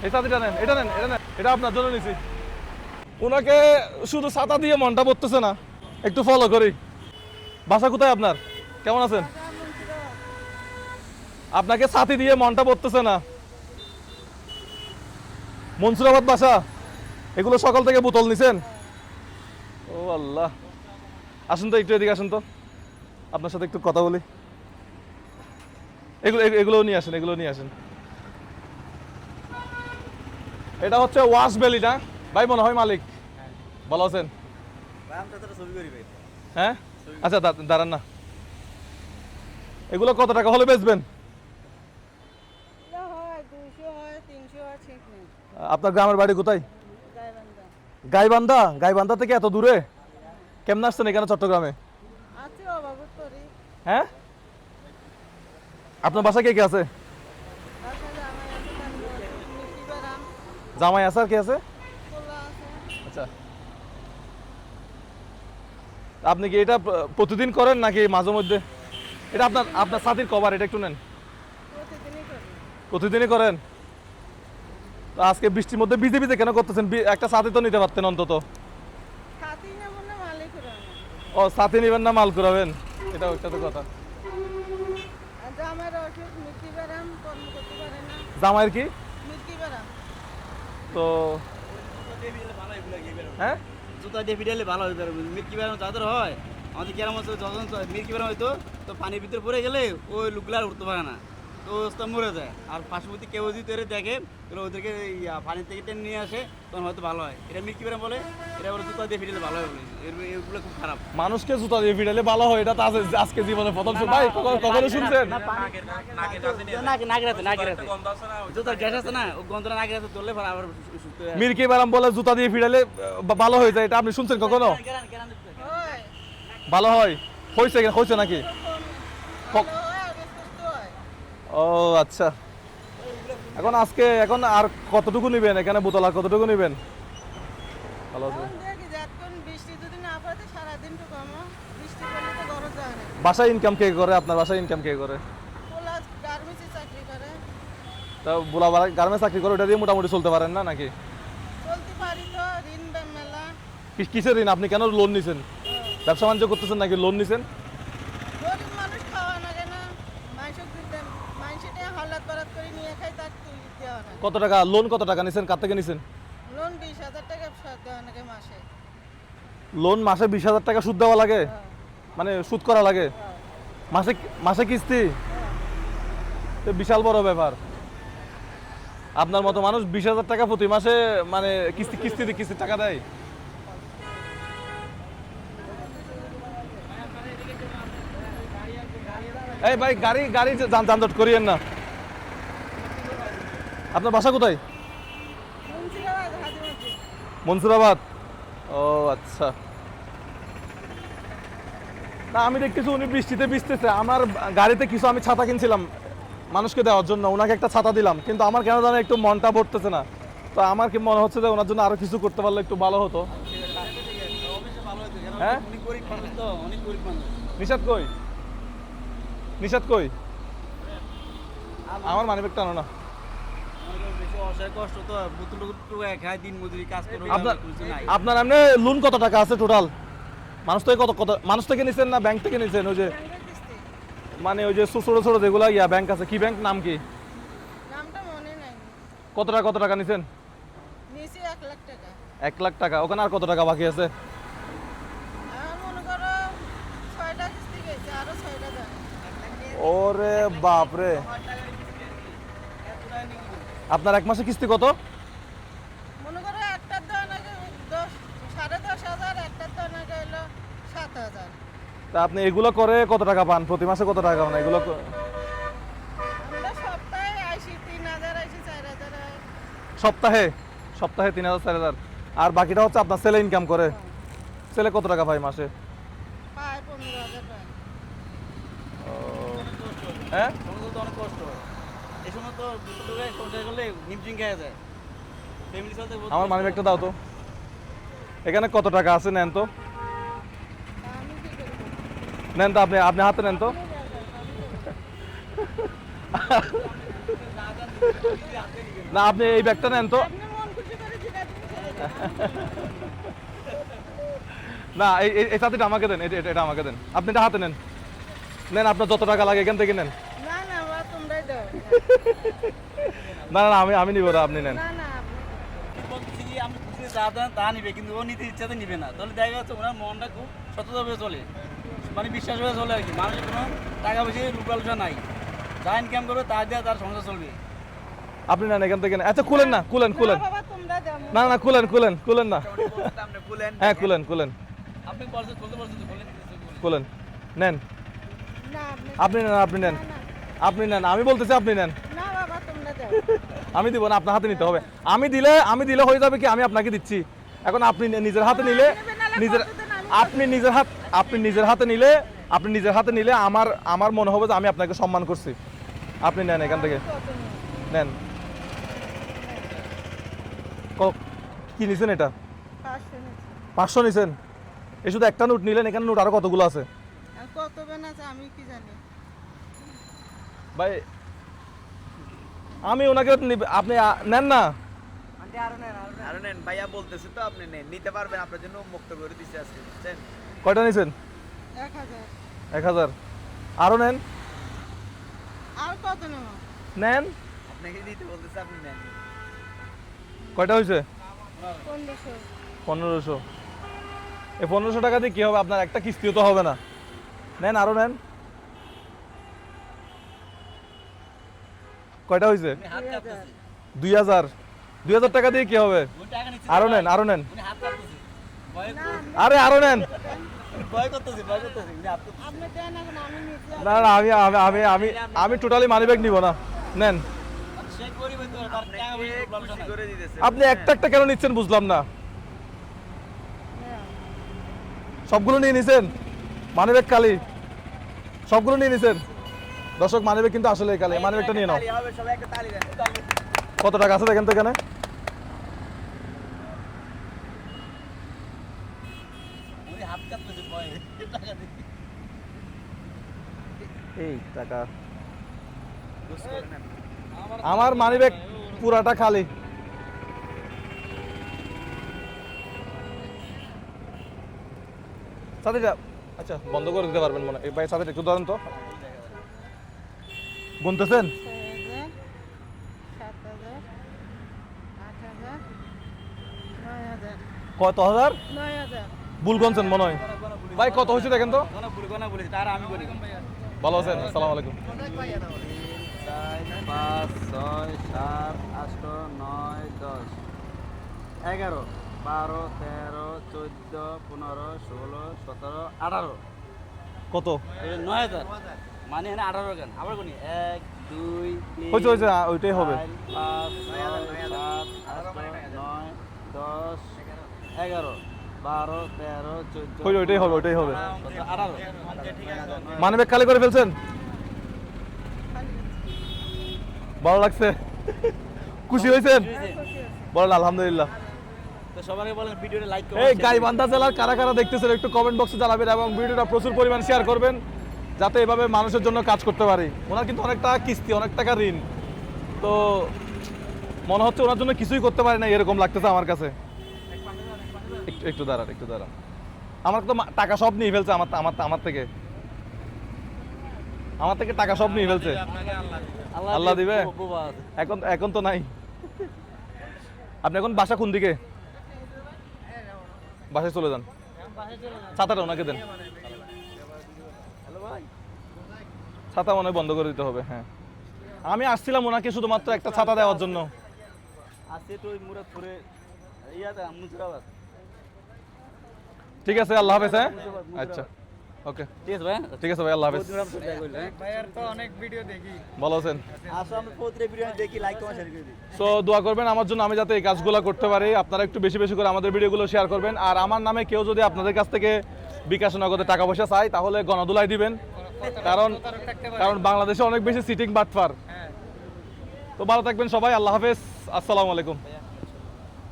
এই ছাতিটা নেন, এটা নেন, এটা নেন, এটা আপনার জন্য নিছি। ওনাকে শুধু ছাতা দিয়ে মনটা পড়তেছে না, একটু ফলো করি। বাসা কোথায় আপনার? কেমন আছেন? আপনাকে ছাতি দিয়ে মনটা পড়তেছে না। মনসুরাবাদ বাসা। এগুলো সকাল থেকে বোতল নিছেন? ও আল্লাহ, আসুন তো একটু এদিকে আসুন তো, আপনার সাথে একটু কথা বলি। এগুলো নিয়ে আসেন, এগুলো নিয়ে আসেন। এটা হচ্ছে ওয়াশ ভ্যালি না ভাই? মনে হয় মালিক। ভালো আছেন? হ্যাঁ, আচ্ছা দাঁড়ান না। এগুলো কত টাকা হলে বেচবেন? আপনার গ্রামের বাড়ি কোথায়? গাইবান্ধা। গাইবান্ধা থেকে এত দূরে কেমন আসছেন এখানে চট্টগ্রামে? হ্যাঁ, আপনার বাসা কে কে আছে? জামাই আছে আর কে আছে? আচ্ছা, আপনি কি এটা প্রতিদিন করেন নাকি মাঝে মধ্যে? এটা আপনার আপনার সাথীর কভার, এটা একটু নেন। প্রতিদিনই করেন? তো আজকে বৃষ্টির মধ্যে ভিজে ভিজে কেন করতেছেন? একটা সাথী তো নিতে পারতেন অন্তত। ও, সাথী নিবেন না, মাল করাবেন? এটা তো কথা। জামাইয়ের কি তো? হ্যাঁ, জুতা দিয়ে পিটাইলে ভালো হইতে পারে। মির্কি বেড়ানো যাদের হয়, আমাদের কেরাম হচ্ছে যখন মির্কি বেড়ানো হইতো, তো পানির ভিতরে পড়ে গেলে ওই লোকগুলো আর উঠতে পারে না, তো অবস্থা মরে যায়। আর পার্শ্ববর্তী কেউ যদি তোরে দেখে, তাহলে ওদেরকে পানির থেকে টেনে নিয়ে আসে, তখন হয়তো ভালো হয়। এটা মির্কি বেড়াম বলে, এটা বলে জুতা দিয়ে পিটাইলে ভালো হয় বলে। এগুলো খুব খারাপ। মানুষকে জুতা দিয়ে পিটাইলে ভালো হয়, এটা তো আজকে জীবনে প্রথম শুনছি। ভাই কখনো শুনছেন? জুতার গ্যাস আছে না, ও গন্ধটা নাকের কাছে ধরলে আবার মির্কি ব্যারাম বলে জুতা দিয়ে পিটাইলে ভালো হয়ে যায়, এটা আপনি শুনছেন কখনো? ভালো হয়? হয়েছে নাকি? ও আচ্ছা, এখন আর কতটুকু নিবেন এখানে বোতল? আর কতটুকু নিবেন? ভালো আছে। বাসায় ইনকাম কে করে? আপনার বাসায় ইনকাম কে করে? তা বোলা গার্মেন্টস চাকরি করে, ওটা দিয়ে মোটামুটি চলতে পারেন না নাকি? কিসের ঋণ? আপনি কেন লোন নিছেন? ব্যবসা বাণিজ্য করতেছেন নাকি লোন নিছেন? কত টাকা লোন? কত টাকা নিছেন? কার থেকে নিছেন লোন? মাসে 20,000 টাকা সুদ দেওয়া লাগে? মানে সুদ করা লাগে মাসে? মাসে কিস্তি? তো বিশাল বড় ব্যাপার। আপনার মতো মানুষ 20,000 টাকা প্রতি মাসে মানে কিস্তি টাকা দেয়? এই ভাই, গাড়ি যানজট করিয়েন না। আপনার বাসা কোথায়? মনসুরাবাদ। ও আচ্ছা। না, আমি দেখতেছি উনি বৃষ্টিতে ভিজতেছে। আমার গাড়িতে কিছু আমি ছাতা কিনছিলাম মানুষকে দেওয়ার জন্য, ওনাকে একটা ছাতা দিলাম, কিন্তু আমার কেন জানো একটু মনটা ভরতেছে না। তো আমার কি মনে হচ্ছে যে ওনার জন্য আরো কিছু করতে পারলে একটু ভালো হতো। হ্যাঁ, নিষাদ কই? নিষাদ কই? আমার মানিব্যাগ টানো না। আপনার এমনি লোন কত টাকা আছে টোটাল? মানুষ থেকে নিছেন না ব্যাংক থেকে নিছেন? ওই যে মানে ওই যে ছোট ছোট যেগুলো ব্যাংক আছে, কি ব্যাংক, নাম কি? কত টাকা নিছেন? 1 লাখ টাকা। ওখানে আর কত টাকা বাকি আছে? ওরে বাপরে, আপনার এক মাসে কিস্তি কত? তা আপনি এগুলো করে কত টাকা পান প্রতি মাসে? কত টাকা পান এগুলো? সপ্তাহে 3,000 4,000। আর বাকিটা হচ্ছে আপনার ছেলে ইনকাম করে? ছেলে কত টাকা পায় মাসে? হ্যাঁ, অনেক কষ্ট। এই সময় তো সংসার করলে নিমচিং খেয়ে যায়। আমার মানিব্যাগটা দাও তো। এখানে কত টাকা আছে নেন তো, নেন তো আপনি হাতে নেন তো। না আপনি এই ব্যাগটা নেন তো। আপনি মন খুশি করে যেটা দিন ছেড়ে দেন। না এই ছাতিটা আমাকে দেন, এটা আমাকে দেন, আপনি এটা হাতে নেন, নেন আপনার যত টাকা লাগে এখান থেকে নেন। না না বাবা তোমরাই দাও। না না আমি নিব না, আপনি নেন। না না আপনি বলতেছি কি আমি খুশি যা দেন তা নিবে, কিন্তু ও নিতে ইচ্ছাতে নিবে না। তাহলে দেখা যাচ্ছে ওনার মনটা খুব সততাভাবে চলে, মানে বিশ্বাস হয়ে চলে আর কি। মানুষের কোনো টাকা পয়সা লুকালুসা নাই, যা ইনকাম করবে তা দিয়ে তার সংসার চলবে। আপনি নেন এখান থেকে নেন। আচ্ছা খুলেন না, খুলেন না বাবা তোমরা দাও। না না খুলেন না। হ্যাঁ খুলেন আপনি বলতে বলতে বলেন খুলেন, নেন না আপনি আপনি নেন। না, না। আপনি নেন, আমি বলতেছি আপনি নেন। না বাবা তোমরা দাও। আমি দিব না, আপনার হাতে নিতে হবে। আমি দিলে হয়ে যাবে কি, আমি আপনাকে দিচ্ছি। এখন আপনি নিজের হাতে নিলে, আপনি নিজের হাতে নিলে আমার মনে হবে যে আমি আপনাকে সম্মান করছি। আপনি নেন এখান থেকে, কত নিও? নেন। কি নিছেন এটা? 500 নিচ্ছি। 500 নিছেন? এই শুধু একটা নোট নিলেন, এখানে নোট আরো কতগুলো আছে আর কত বেন আছে আমি কি জানি। ভাই। আমি ওনাকে আপনি নেন না। আরো নেন ভাইয়া বলতেছে তো, আপনি নেন, নিতে পারবেন, আপনার জন্য মুক্ত করে দিচ্ছে আজকে, বুঝছেন? কয়টা নিছেন? 1000। 1000। আরো নেন, আর কত নেব? নেন। আপনাকে দিতে বলতেছে, আপনি নেন। কয়টা হয়েছে? 1500। 1500। এই 1500 টাকা দিয়ে কি হবে? আপনার একটা কিস্তিও তো হবে না। নেন, আরো নেন। কয়টা হয়েছে? উনি হাত কাঁপতেছে, 2000। 2000 টাকা দিয়ে কি হবে? উনি টাকা নিচ্ছে আরো না, নেন, আরো নেন। উনি হাত কাঁপতেছে, ভয় না আরে আরো নেন। ভয় করতেছে উনি হাত কাঁপতেছে। আপনি দেন এখন আমি নিচ্ছি। না না আমি টোটালি মানি ব্যাগ নিব না। নেন। সে গরিব হইতে পারে, তার টাকা পয়সা আপনাকে লুকালুসা খুশি নাই। করে দিতেছে, আপনি একটা কেন নিচ্ছেন বুঝলাম না। হ্যাঁ। সবগুলো নিয়ে নিছেন? মানি ব্যাগ খালি, সবগুলো নিয়ে নিছেন? দর্শক, মানি ব্যাগ কিন্তু আসলে খালি, মানি ব্যাগটা নিয়ে নাও। তালি হবে, সবাই একটা তালি দেন। কত টাকা আছে দেখেন তো এখানে? উনি হাত কাঁপতেছে ভয়ে, টাকা দিতে। এই টাকা বুঝ করে নেন। আমার মানি ব্যাগ পুরাটা খালি। সাথীটা আচ্ছা বন্ধ করে দিতে পারবেন মনে হয়। এই ভাই সাথীটা একটু ধরেন তো। গুনতেছেন? 6000, 7000, 8000, 9000, কত হাজার? 9000। ভুল গুনছেন মনে হয়। ভাই কত হয়েছে দেখেন তো। গনা বলি তার আমি বলি। ভালো আছেন? আসসালামু আলাইকুম। 4, 5, 6, 7, 8, 9, 10, 11, 12, 13, 14, 15, 16, 17, 18। কত? 9000 মানে এখানে 18 গান আবার গুনি 1 2 3 হয়েছে ওইটাই হবে। 5 6 7 8 9 10 11 12 13 14 ওইটাই হবে, ওইটাই হবে। 18। মানি ব্যাগ খালি করে ফেলছেন? ভালো লাগছে? খুশি হয়েছেন? বলেন আলহামদুলিল্লাহ। তো সবাই বলেন ভিডিওটা লাইক করুন। এই গাইবান্ধা জেলার কারা কারা দেখতেছেন একটু কমেন্ট বক্সে জানাবেন এবং ভিডিওটা প্রচুর পরিমাণ শেয়ার করবেন, যাতে এভাবে মানুষের জন্য কাজ করতে পারি। ওনার কিন্তু অনেক টাকা কিস্তি, অনেক টাকা ঋণ, তো মনে হচ্ছে ওনার জন্য কিছুই করতে পারি না এরকম লাগতেছে আমার কাছে। একটু দাঁড়ান। আমার তো টাকা সব নিয়ে ফেলছে, আমার থেকে টাকা সব নিয়ে ফেলছে। আল্লাহ দিবে? এখন তো নাই। আপনি এখন বাসা কোন দিকে? বাসায় চলে যান। ছাতাটা ওনাকে দেন। ছাতা মনে হয় বন্ধ করে দিতে হবে। হ্যাঁ, আমি আসছিলাম ওনাকে শুধুমাত্র একটা ছাতা দেওয়ার জন্য। আছে তো মুরাদপুরে ইয়াতে মুজরাবাদ। ঠিক আছে, আল্লাহ হাফেজ। হ্যাঁ আচ্ছা, ওকে ঠিক আছে ভাই। ঠিক আছে ভাই, আল্লাহ হাফেজ। ভাইয়ার তো অনেক ভিডিও দেখি। ভালো আছেন? আসলে আমরা প্রতিটা ভিডিও দেখি, লাইক কমেন্ট শেয়ার করে দিই। সো দোয়া করবেন আমার জন্য, আমি যাতে এই কাজগুলো করতে পারি। আপনারা একটু বেশি বেশি করে আমাদের ভিডিওগুলো শেয়ার করবেন। আর আমার নামে কেউ যদি আপনাদের কাছ থেকে বিকাশ নগদে টাকা পয়সা চাই, তাহলে গণদুলাই দিবেন, কারণ বাংলাদেশে অনেক বেশি সিটিং বাটফার। তো ভালো থাকবেন সবাই, আল্লাহ হাফেজ, আসসালামু আলাইকুম।